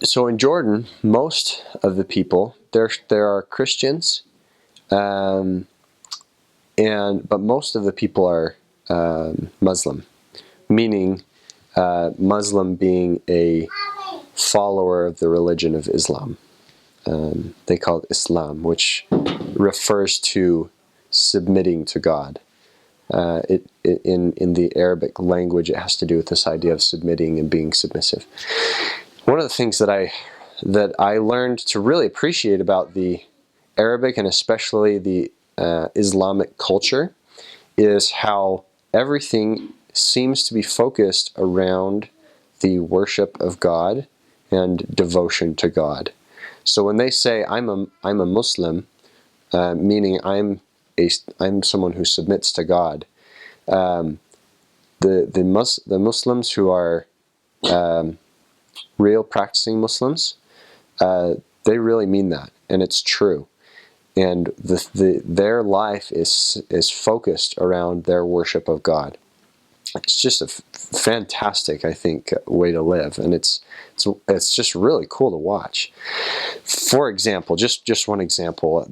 So in Jordan, most of the people there are Christians, but most of the people are Muslim, meaning Muslim being a follower of the religion of Islam. They call it Islam, which refers to submitting to God. In the Arabic language, it has to do with this idea of submitting and being submissive. One of the things that I learned to really appreciate about the Arabic and especially the Islamic culture is how everything seems to be focused around the worship of God and devotion to God. So when they say I'm a Muslim, meaning I'm someone who submits to God, the Muslims who are real practicing Muslims, they really mean that, and it's true. And their life is focused around their worship of God. It's just a fantastic, I think, way to live, and it's just really cool to watch. For example, just one example,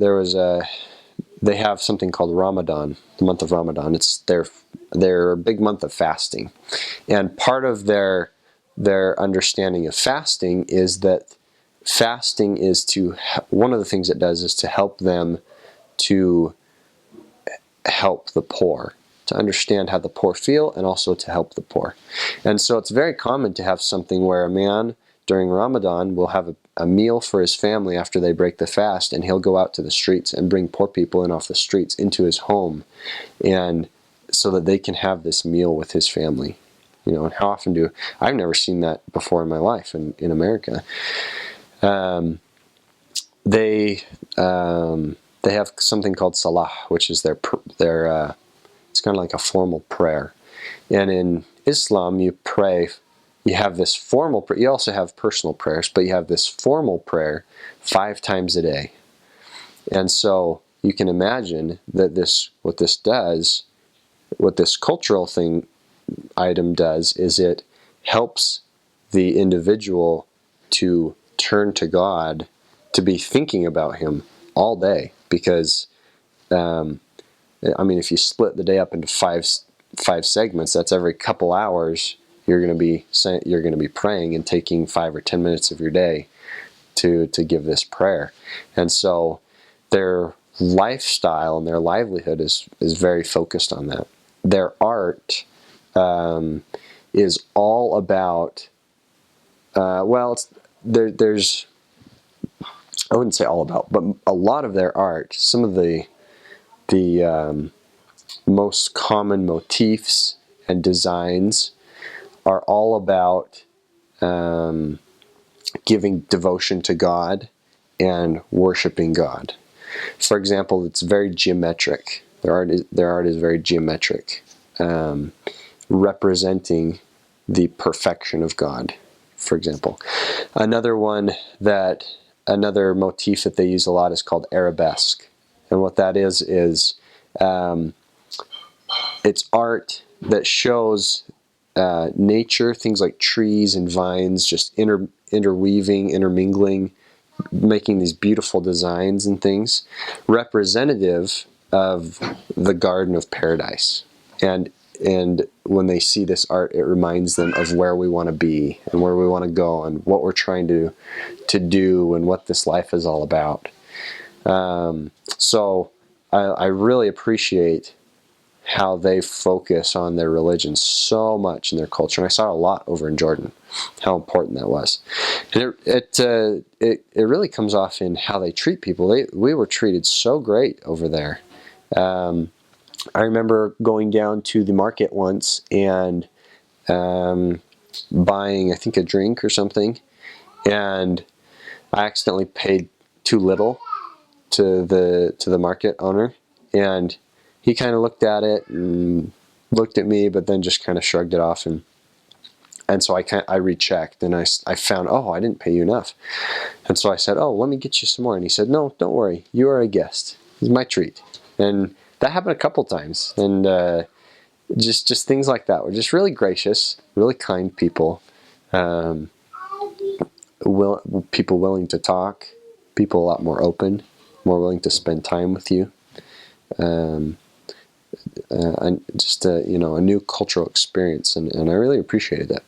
they have something called Ramadan, the month of Ramadan. It's their big month of fasting, and part of their understanding of fasting is that fasting is one of the things it does is to help them to help the poor, to understand how the poor feel, and also to help the poor. And so it's very common to have something where a man during Ramadan will have a meal for his family after they break the fast, and he'll go out to the streets and bring poor people in off the streets into his home, and so that they can have this meal with his family. You know, and how often I've never seen that before in my life in America. They have something called Salah, which is their it's kind of like a formal prayer. And in Islam, you pray. You have this formal prayer. You also have personal prayers, but you have this formal prayer 5 times a day. And so you can imagine that what this cultural item does is it helps the individual to turn to God, to be thinking about Him all day. Because, if you split the day up into five segments, that's every couple hours you're going to be praying and taking 5 or 10 minutes of your day to give this prayer. And so their lifestyle and their livelihood is very focused on that. Their art is all about, there's, I wouldn't say all about, but a lot of their art, some of the most common motifs and designs are all about giving devotion to God and worshiping God. For example, it's very geometric. Their art is very geometric, representing the perfection of God, for example. Another motif that they use a lot is called Arabesque. And what that is it's art that shows nature, things like trees and vines, just intermingling, making these beautiful designs and things, representative of the Garden of Paradise. And when they see this art, it reminds them of where we want to be and where we want to go and what we're trying to do and what this life is all about. So I really appreciate how they focus on their religion so much in their culture. And I saw a lot over in Jordan, how important that was. And it really comes off in how they treat people. We were treated so great over there. I remember going down to the market once and buying, I think, a drink or something, and I accidentally paid too little to the market owner, and he kind of looked at it and looked at me, but then just kind of shrugged it off, and so I rechecked, and I found, I didn't pay you enough, and so I said, let me get you some more, and he said, no, don't worry, you are a guest. It's my treat. And that happened a couple times, and just things like that were just really gracious, really kind people. people willing to talk, people a lot more open, more willing to spend time with you. And just a new cultural experience, and I really appreciated that.